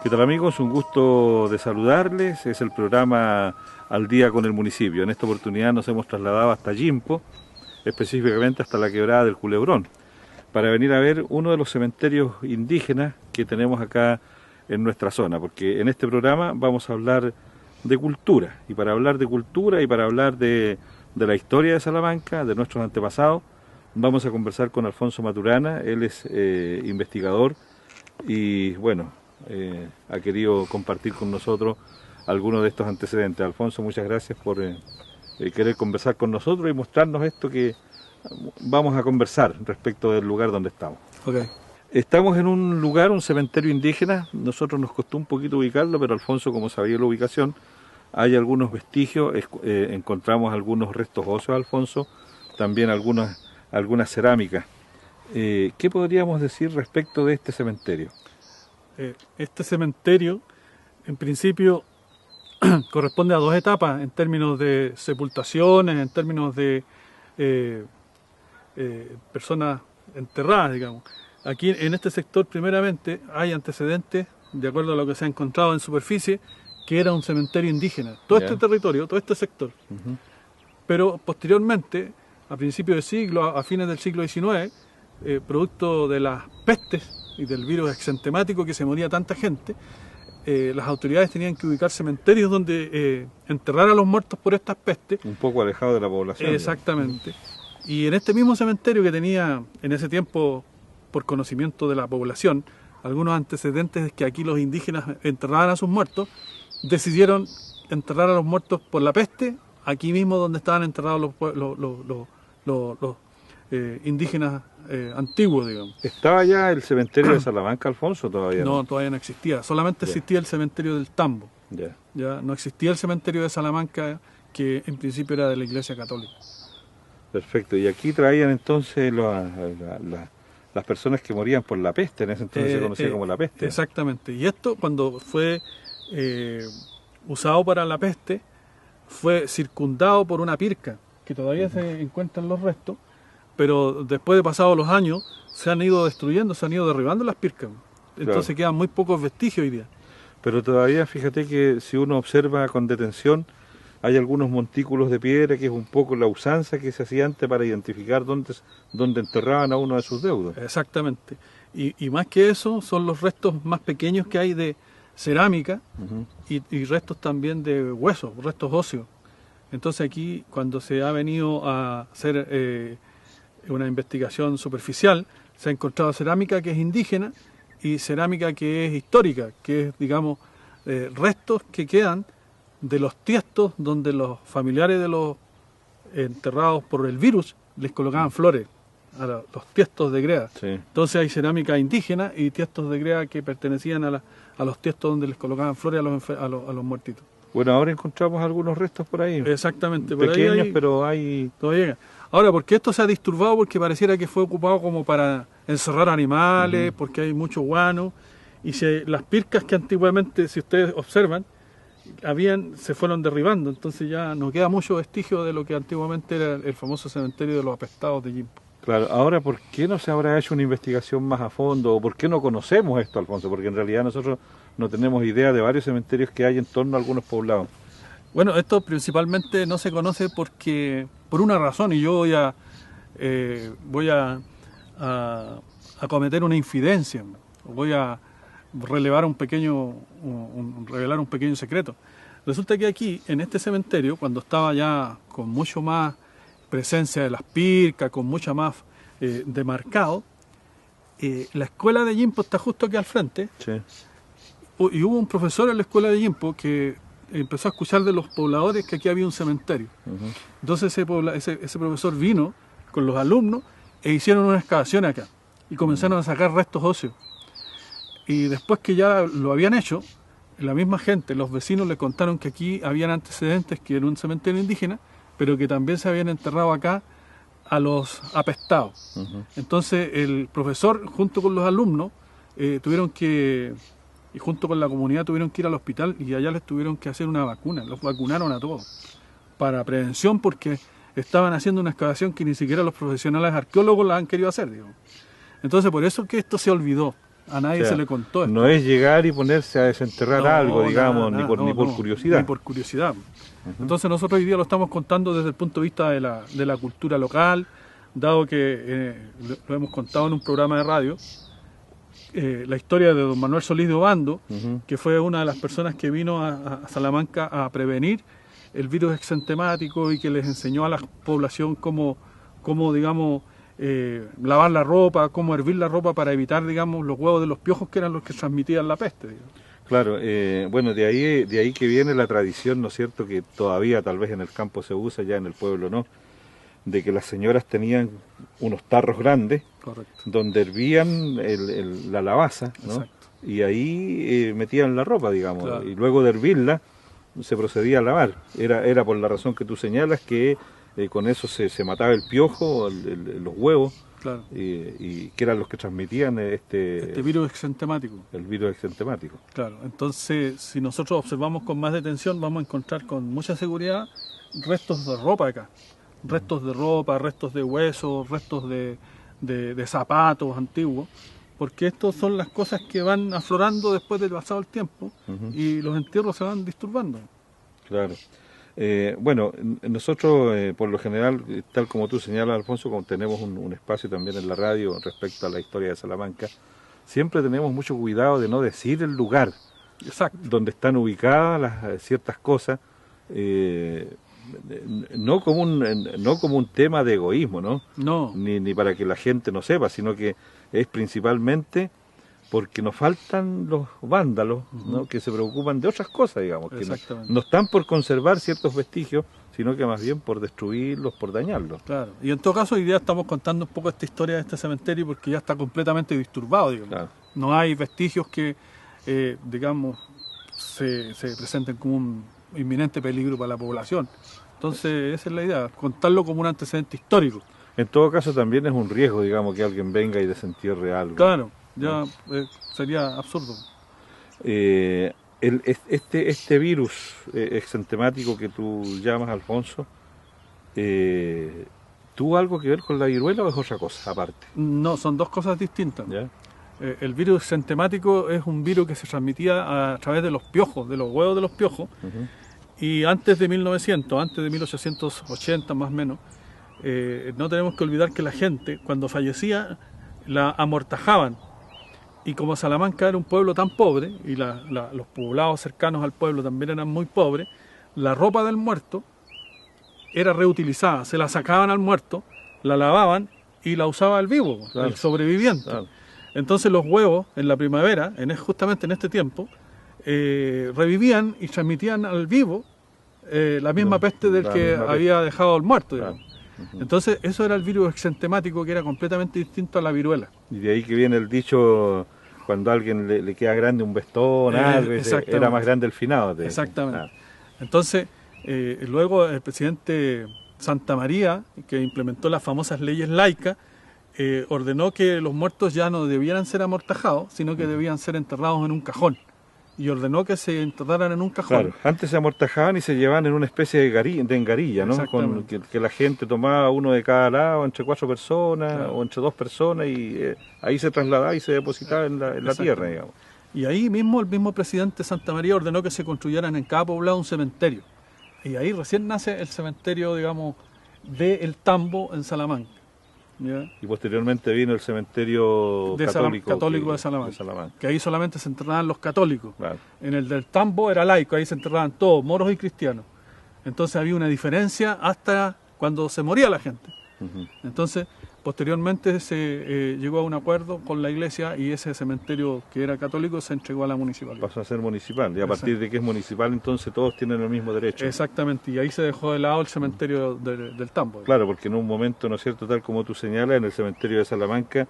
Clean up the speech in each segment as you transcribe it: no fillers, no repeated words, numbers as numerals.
¿Qué tal, amigos? Un gusto de saludarles. Es el programa Al Día con el Municipio. En esta oportunidad nos hemos trasladado hasta Yimpo, específicamente hasta la quebrada del Culebrón, para venir a ver uno de los cementerios indígenas que tenemos acá en nuestra zona, porque en este programa vamos a hablar de cultura, y para hablar de cultura y para hablar de la historia de Salamanca, de nuestros antepasados, vamos a conversar con Alfonso Maturana. Él es investigador y bueno, ha querido compartir con nosotros algunos de estos antecedentes. Alfonso, muchas gracias por querer conversar con nosotros y mostrarnos esto que vamos a conversar respecto del lugar donde estamos. Okay. Estamos en un lugar, un cementerio indígena. Nosotros nos costó un poquito ubicarlo, pero Alfonso, como sabía la ubicación, hay algunos vestigios, encontramos algunos restos óseos, Alfonso, también algunas cerámicas. ¿Qué podríamos decir respecto de este cementerio? Este cementerio, en principio, corresponde a dos etapas en términos de sepultaciones, en términos de personas enterradas, digamos. Aquí en este sector, primeramente, hay antecedentes, de acuerdo a lo que se ha encontrado en superficie, que era un cementerio indígena. Todo este territorio, todo este sector. Pero posteriormente, a principios de siglo, a fines del siglo XIX, producto de las pestes y del virus exentemático que se moría tanta gente, las autoridades tenían que ubicar cementerios donde enterrar a los muertos por estas pestes. Un poco alejado de la población. Exactamente. Y en este mismo cementerio que tenía en ese tiempo, por conocimiento de la población, algunos antecedentes de que aquí los indígenas enterraban a sus muertos, decidieron enterrar a los muertos por la peste, aquí mismo donde estaban enterrados los indígenas antiguos, digamos. ¿Estaba ya el cementerio de Salamanca, Alfonso, todavía? No, todavía no existía. Solamente existía el cementerio del Tambo. Ya no existía el cementerio de Salamanca, que en principio era de la Iglesia Católica. Perfecto. Y aquí traían entonces las personas que morían por la peste. En ese entonces se conocía como la peste. Exactamente. Y esto, cuando fue usado para la peste, fue circundado por una pirca, que todavía se encuentran los restos, pero después de pasados los años se han ido destruyendo, se han ido derribando las pircas. Entonces quedan muy pocos vestigios hoy día. Pero todavía, fíjate que si uno observa con detención, hay algunos montículos de piedra, que es un poco la usanza que se hacía antes para identificar dónde enterraban a uno de sus deudos. Exactamente. Y más que eso, son los restos más pequeños que hay de cerámica y restos también de huesos, restos óseos. Entonces aquí, cuando se ha venido a hacer una investigación superficial, se ha encontrado cerámica que es indígena y cerámica que es histórica, que es, digamos, restos que quedan de los tiestos donde los familiares de los enterrados por el virus les colocaban flores a los tiestos de greda. Sí. Entonces hay cerámica indígena y tiestos de greda que pertenecían a los tiestos donde les colocaban flores a los muertitos. Bueno, ahora encontramos algunos restos por ahí. Exactamente. Por pequeños, ahí pero hay... Todavía. Ahora, porque esto se ha disturbado, porque pareciera que fue ocupado como para encerrar animales, porque hay mucho guano, y las pircas que antiguamente, si ustedes observan, se fueron derribando, entonces ya no queda mucho vestigio de lo que antiguamente era el famoso cementerio de los apestados de Yimpo. Claro, ahora, ¿por qué no se habrá hecho una investigación más a fondo? ¿O por qué no conocemos esto, Alfonso? Porque en realidad nosotros no tenemos idea de varios cementerios que hay en torno a algunos poblados. Bueno, esto principalmente no se conoce por una razón, y yo voy a cometer una infidencia, voy a revelar un pequeño secreto. Resulta que aquí, en este cementerio, cuando estaba ya con mucho más presencia de las pircas, con mucha más demarcado, la escuela de Yimpo está justo aquí al frente. Sí. Y hubo un profesor en la escuela de Yimpo que empezó a escuchar de los pobladores que aquí había un cementerio. Entonces ese profesor vino con los alumnos e hicieron una excavación acá y comenzaron a sacar restos óseos. Y después que ya lo habían hecho, la misma gente, los vecinos le contaron que aquí habían antecedentes, que era un cementerio indígena, pero que también se habían enterrado acá a los apestados. Entonces el profesor, junto con los alumnos, y junto con la comunidad tuvieron que ir al hospital y allá les tuvieron que hacer una vacuna. Los vacunaron a todos para prevención, porque estaban haciendo una excavación que ni siquiera los profesionales arqueólogos la han querido hacer, digamos. Entonces por eso que esto se olvidó. A nadie O sea, se le contó esto. no es llegar y ponerse a desenterrar algo, digamos, Nada, ni por curiosidad. Ni por curiosidad. Entonces nosotros hoy día lo estamos contando desde el punto de vista de la cultura local, dado que lo hemos contado en un programa de radio, la historia de don Manuel Solís de Obando, que fue una de las personas que vino a Salamanca a prevenir el virus exentemático y que les enseñó a la población cómo digamos, lavar la ropa, cómo hervir la ropa para evitar, digamos, los huevos de los piojos que eran los que transmitían la peste, digamos. Claro, bueno, de ahí que viene la tradición, ¿no es cierto?, que todavía tal vez en el campo se usa, ya en el pueblo no, de que las señoras tenían unos tarros grandes, Correcto. donde hervían la lavaza, ¿no? Exacto. Y ahí metían la ropa, digamos, Claro. y luego de hervirla se procedía a lavar. Era por la razón que tú señalas, que con eso se mataba el piojo, los huevos, Claro. y que eran los que transmitían Este virus exentemático. el virus exentemático. Claro, entonces si nosotros observamos con más detención vamos a encontrar con mucha seguridad restos de ropa acá. Restos de ropa, restos de huesos, restos de zapatos antiguos, porque estas son las cosas que van aflorando después de pasado el tiempo y los entierros se van disturbando. Claro. Bueno, nosotros por lo general, tal como tú señalas, Alfonso, como tenemos un espacio también en la radio respecto a la historia de Salamanca, siempre tenemos mucho cuidado de no decir el lugar Exacto. donde están ubicadas ciertas cosas, no como un tema de egoísmo, ¿no? No, Ni para que la gente no sepa, sino que es principalmente porque nos faltan los vándalos, ¿no?, que se preocupan de otras cosas, digamos, que no están por conservar ciertos vestigios, sino que más bien por destruirlos, por dañarlos. claro. Y en todo caso hoy día estamos contando un poco esta historia de este cementerio porque ya está completamente disturbado, digamos. Claro. No hay vestigios que, digamos, se presenten como un inminente peligro para la población. Entonces esa es la idea, contarlo como un antecedente histórico. En todo caso también es un riesgo, digamos, que alguien venga y desentierre algo. Claro, ya sería absurdo. Este virus exentemático que tú llamas, Alfonso, ¿tuvo algo que ver con la viruela o es otra cosa aparte? No, son dos cosas distintas. ¿Ya? El virus exentemático es un virus que se transmitía a través de los piojos, de los huevos de los piojos, y antes de 1900, antes de 1880 más o menos, no tenemos que olvidar que la gente, cuando fallecía, la amortajaban. Y como Salamanca era un pueblo tan pobre, y los poblados cercanos al pueblo también eran muy pobres, la ropa del muerto era reutilizada. Se la sacaban al muerto, la lavaban y la usaba el vivo, claro, el sobreviviente. Claro. Entonces los huevos en la primavera, justamente en este tiempo, revivían y transmitían al vivo la misma peste del que había dejado el muerto. Claro. Entonces eso era el virus exentemático, que era completamente distinto a la viruela. Y de ahí que viene el dicho, cuando a alguien le queda grande un vestón, algo, era más grande el finado. Exactamente. Entonces luego el presidente Santa María, que implementó las famosas leyes laicas, ordenó que los muertos ya no debieran ser amortajados, sino que debían ser enterrados en un cajón. Y ordenó que se enterraran en un cajón. Claro, antes se amortajaban y se llevaban en una especie de engarilla, ¿no? Con que la gente tomaba uno de cada lado, entre 4 personas, claro, o entre 2 personas, y ahí se trasladaba y se depositaba en la tierra, digamos. Y ahí mismo el mismo presidente Santa María ordenó que se construyeran en cada poblado un cementerio. Y ahí recién nace el cementerio, digamos, de El Tambo en Salamanca. ¿Ya? Y posteriormente vino el cementerio católico de Salamanca, que ahí solamente se enterraban los católicos. Claro. En el del Tambo era laico, ahí se enterraban todos, moros y cristianos. Entonces había una diferencia hasta cuando se moría la gente. Entonces, posteriormente se llegó a un acuerdo con la iglesia y ese cementerio que era católico se entregó a la municipalidad. Pasó a ser municipal, y a partir de que es municipal entonces todos tienen el mismo derecho. Exactamente, y ahí se dejó de lado el cementerio del Tambo. Claro, porque en un momento, ¿no es cierto?, tal como tú señalas, en el cementerio de Salamanca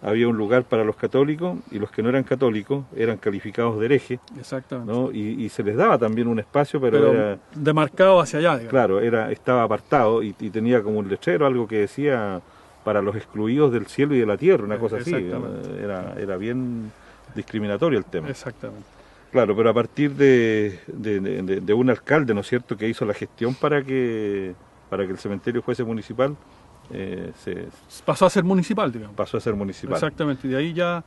había un lugar para los católicos, y los que no eran católicos eran calificados de herejes. Exactamente. ¿no? Y se les daba también un espacio, pero era demarcado hacia allá, digamos. Claro, estaba apartado y tenía como un letrero, algo que decía para los excluidos del cielo y de la tierra, una cosa así. Era bien discriminatorio el tema. Exactamente. Claro, pero a partir de un alcalde, ¿no es cierto?, que hizo la gestión para que el cementerio fuese municipal, pasó a ser municipal, digamos. Pasó a ser municipal. Exactamente, y de ahí ya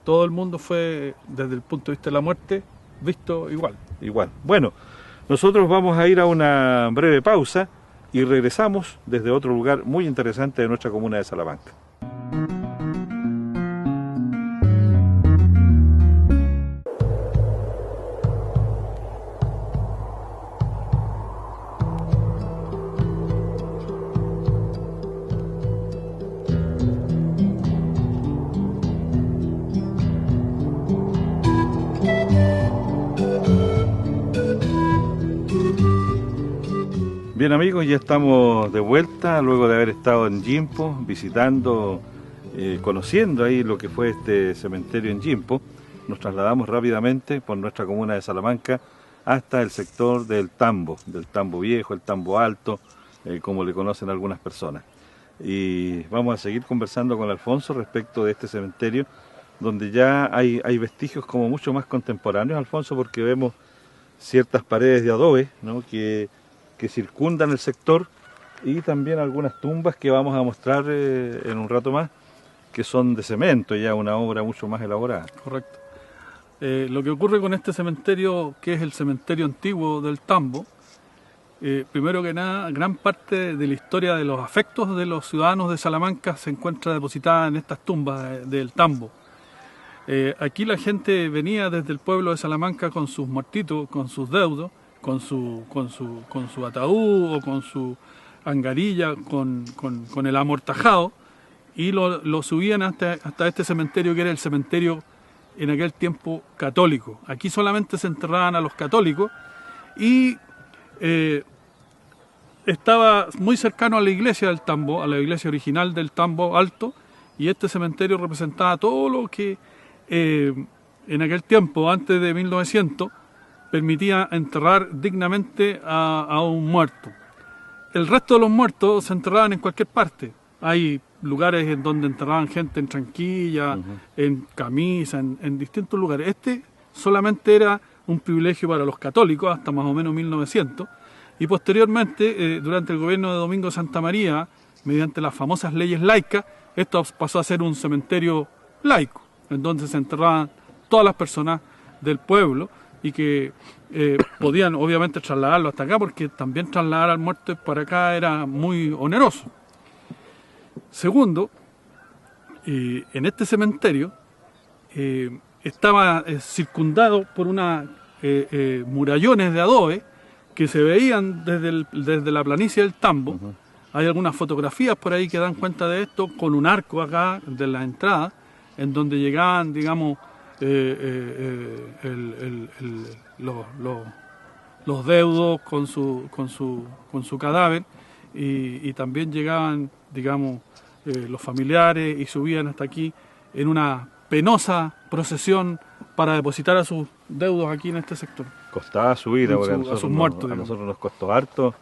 todo el mundo fue, desde el punto de vista de la muerte, visto igual. Igual. Bueno, nosotros vamos a ir a una breve pausa y regresamos desde otro lugar muy interesante de nuestra comuna de Salamanca. Bien amigos, ya estamos de vuelta luego de haber estado en Yimpo, visitando, conociendo ahí lo que fue este cementerio en Yimpo. Nos trasladamos rápidamente por nuestra comuna de Salamanca hasta el sector del Tambo Viejo, el Tambo Alto, como le conocen algunas personas. Y vamos a seguir conversando con Alfonso respecto de este cementerio, donde ya hay vestigios como mucho más contemporáneos, Alfonso, porque vemos ciertas paredes de adobe, ¿no?, que circundan el sector, y también algunas tumbas que vamos a mostrar en un rato más, que son de cemento, ya una obra mucho más elaborada. Correcto. Lo que ocurre con este cementerio, que es el cementerio antiguo del Tambo, primero que nada, gran parte de la historia de los afectos de los ciudadanos de Salamanca se encuentra depositada en estas tumbas del Tambo. Aquí la gente venía desde el pueblo de Salamanca con sus muertitos, con sus deudos, con su ataúd o con su angarilla, con el amortajado, y lo subían hasta este cementerio, que era el cementerio en aquel tiempo católico. Aquí solamente se enterraban a los católicos, y estaba muy cercano a la iglesia del Tambo, a la iglesia original del Tambo Alto, y este cementerio representaba todo lo que en aquel tiempo, antes de 1900, permitía enterrar dignamente a un muerto. El resto de los muertos se enterraban en cualquier parte. Hay lugares en donde enterraban gente en tranquilla, en camisa, en distintos lugares. Este solamente era un privilegio para los católicos hasta más o menos 1900, y posteriormente, durante el gobierno de Domingo Santa María, mediante las famosas leyes laicas, esto pasó a ser un cementerio laico, en donde se enterraban todas las personas del pueblo, y que podían obviamente trasladarlo hasta acá, porque también trasladar al muerto para acá era muy oneroso. Segundo, en este cementerio estaba circundado por unas murallones de adobe que se veían desde la planicie del Tambo. Hay algunas fotografías por ahí que dan cuenta de esto, con un arco acá de la entrada, en donde llegaban, digamos, los deudos con su cadáver, y también llegaban, digamos, los familiares, y subían hasta aquí en una penosa procesión para depositar a sus deudos aquí en este sector. Costaba subir, a sus muertos. A nosotros nos costó harto.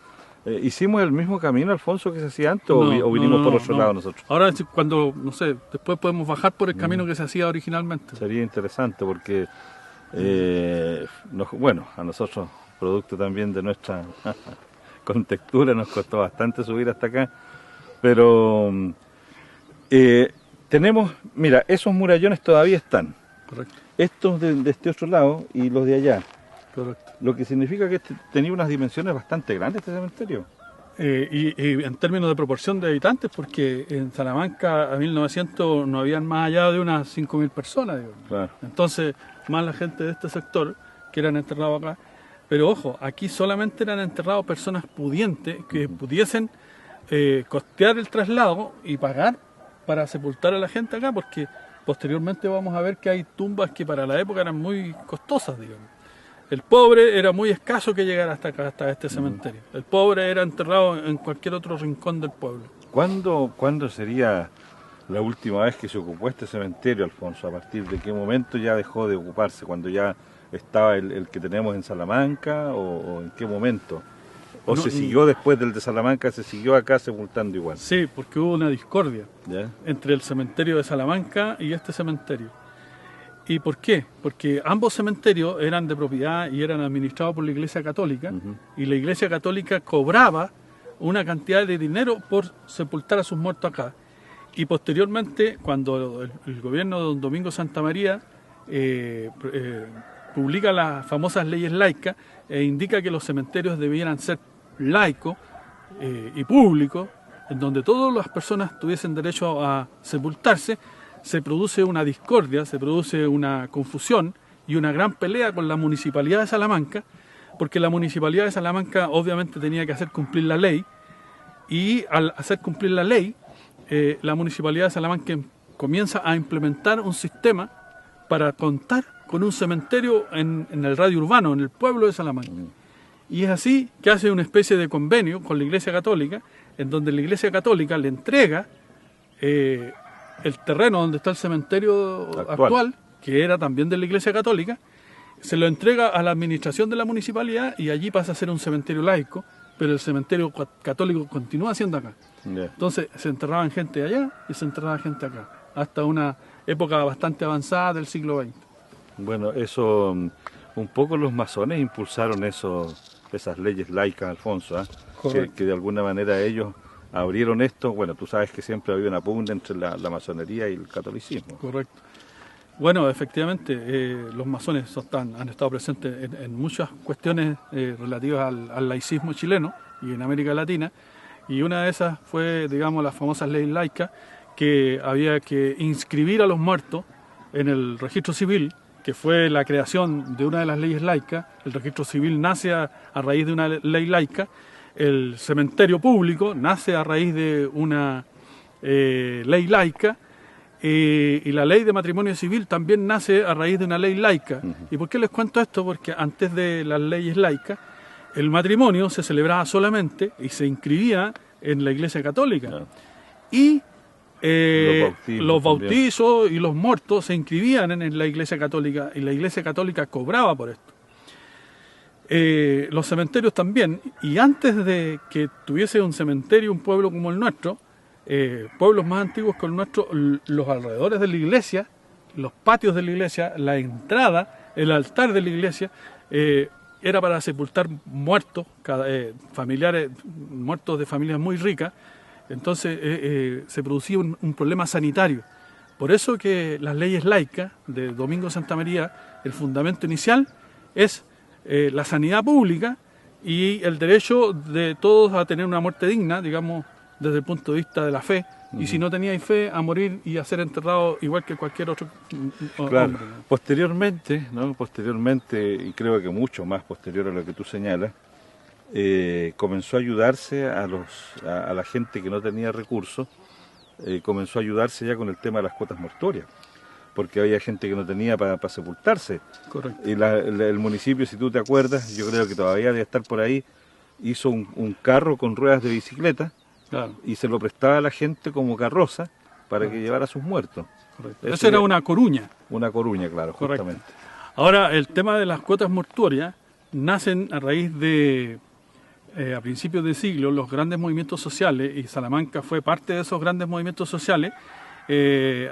¿Hicimos el mismo camino, Alfonso, que se hacía antes, o vinimos por otro lado nosotros? Ahora, cuando, no sé, después podemos bajar por el camino que se hacía originalmente. Sería interesante porque, bueno, a nosotros, producto también de nuestra contextura, nos costó bastante subir hasta acá, pero tenemos, mira, esos murallones todavía están. Correcto. Estos de este otro lado y los de allá. Correcto. Lo que significa que tenía unas dimensiones bastante grandes este cementerio. Y en términos de proporción de habitantes, porque en Salamanca a 1900 no habían más allá de unas 5.000 personas. Digamos. Claro. Entonces, más la gente de este sector que eran enterrados acá. Pero ojo, aquí solamente eran enterrados personas pudientes que pudiesen costear el traslado y pagar para sepultar a la gente acá, porque posteriormente vamos a ver que hay tumbas que para la época eran muy costosas, digamos. El pobre era muy escaso que llegara hasta acá, hasta este cementerio. El pobre era enterrado en cualquier otro rincón del pueblo. ¿Cuándo sería la última vez que se ocupó este cementerio, Alfonso? ¿A partir de qué momento ya dejó de ocuparse? ¿Cuando ya estaba el que tenemos en Salamanca, o en qué momento? ¿O se siguió después del de Salamanca, se siguió acá sepultando igual? Sí, porque hubo una discordia entre el cementerio de Salamanca y este cementerio. ¿Y por qué? Porque ambos cementerios eran de propiedad y eran administrados por la Iglesia Católica, y la Iglesia Católica cobraba una cantidad de dinero por sepultar a sus muertos acá. y posteriormente, cuando el gobierno de don Domingo Santamaría publica las famosas leyes laicas e indica que los cementerios debieran ser laicos y públicos, en donde todas las personas tuviesen derecho a sepultarse, se produce una discordia, se produce una confusión y una gran pelea con la Municipalidad de Salamanca, porque la Municipalidad de Salamanca obviamente tenía que hacer cumplir la ley, y al hacer cumplir la ley, la Municipalidad de Salamanca comienza a implementar un sistema para contar con un cementerio en el radio urbano, en el pueblo de Salamanca. Y es así que hace una especie de convenio con la Iglesia Católica, en donde la Iglesia Católica le entrega el terreno donde está el cementerio actual, que era también de la Iglesia Católica, se lo entrega a la administración de la municipalidad y allí pasa a ser un cementerio laico, pero el cementerio católico continúa siendo acá. Entonces se enterraban gente allá y se enterraba gente acá, hasta una época bastante avanzada del siglo XX. Bueno, eso, un poco los masones impulsaron esas leyes laicas, Alfonso, que de alguna manera ellos abrieron esto. Bueno, tú sabes que siempre había una pugna entre la masonería y el catolicismo. Correcto. Bueno, efectivamente, los masones han estado presentes en muchas cuestiones relativas al laicismo chileno y en América Latina, y una de esas fue, digamos, las famosas leyes laicas, que había que inscribir a los muertos en el registro civil, que fue la creación de una de las leyes laicas. El registro civil nace a raíz de una ley laica, el cementerio público nace a raíz de una ley laica, y la ley de matrimonio civil también nace a raíz de una ley laica. ¿Y por qué les cuento esto? Porque antes de las leyes laicas, el matrimonio se celebraba solamente y se inscribía en la Iglesia Católica. Y los bautizos y los muertos se inscribían en la Iglesia Católica, y la Iglesia Católica cobraba por esto. Los cementerios también, y antes de que tuviese un cementerio un pueblo como el nuestro, pueblos más antiguos que el nuestro, los alrededores de la iglesia, los patios de la iglesia, la entrada, el altar de la iglesia, era para sepultar muertos, familiares, muertos de familias muy ricas. Entonces se producía un problema sanitario. Por eso que las leyes laicas de Domingo Santamaría, el fundamento inicial es la sanidad pública y el derecho de todos a tener una muerte digna, digamos, desde el punto de vista de la fe, y si no teníais fe, a morir y a ser enterrado igual que cualquier otro claro. hombre. Posteriormente, y creo que mucho más posterior a lo que tú señalas, comenzó a ayudarse a la gente que no tenía recursos, comenzó a ayudarse ya con el tema de las cuotas mortuorias, porque había gente que no tenía para sepultarse. Correcto. Y el municipio, si tú te acuerdas, yo creo que todavía debe estar por ahí, hizo un carro con ruedas de bicicleta, claro, y se lo prestaba a la gente como carroza para que llevara a sus muertos. Eso era una coruña. Una coruña, claro, correcto, justamente. Ahora, el tema de las cuotas mortuorias nacen a raíz de, a principios de siglo, los grandes movimientos sociales, y Salamanca fue parte de esos grandes movimientos sociales,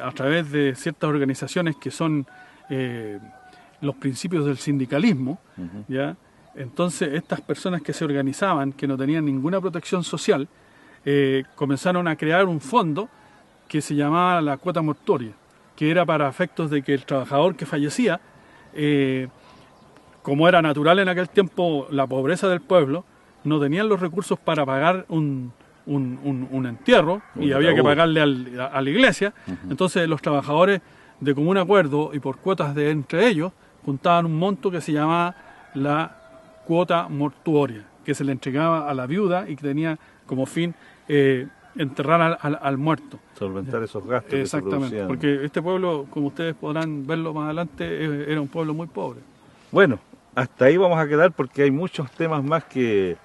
a través de ciertas organizaciones que son los principios del sindicalismo, ¿ya? Entonces, estas personas que se organizaban, que no tenían ninguna protección social, comenzaron a crear un fondo que se llamaba la cuota mortuoria, que era para efectos de que el trabajador que fallecía, como era natural en aquel tiempo la pobreza del pueblo, no tenían los recursos para pagar un entierro, y había que pagarle a la iglesia. Entonces los trabajadores, de común acuerdo y por cuotas de entre ellos, juntaban un monto que se llamaba la cuota mortuoria, que se le entregaba a la viuda y que tenía como fin enterrar al muerto. Solventar esos gastos. Exactamente, que se porque este pueblo, como ustedes podrán verlo más adelante, era un pueblo muy pobre. Bueno, hasta ahí vamos a quedar porque hay muchos temas más que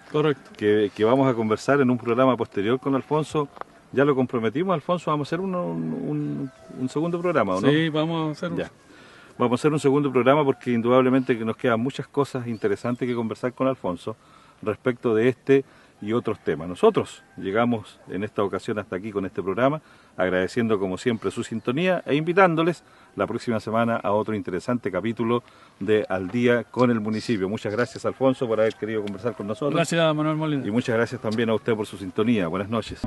vamos a conversar en un programa posterior con Alfonso. Ya lo comprometimos, Alfonso, vamos a hacer un segundo programa, ¿o no? Sí, vamos a hacer ya. Vamos a hacer un segundo programa porque indudablemente que nos quedan muchas cosas interesantes que conversar con Alfonso respecto de este y otros temas. Nosotros llegamos en esta ocasión hasta aquí con este programa, agradeciendo como siempre su sintonía e invitándoles la próxima semana a otro interesante capítulo de Al Día con el Municipio. Muchas gracias, Alfonso, por haber querido conversar con nosotros. Gracias, Manuel Molina. Y muchas gracias también a usted por su sintonía. Buenas noches.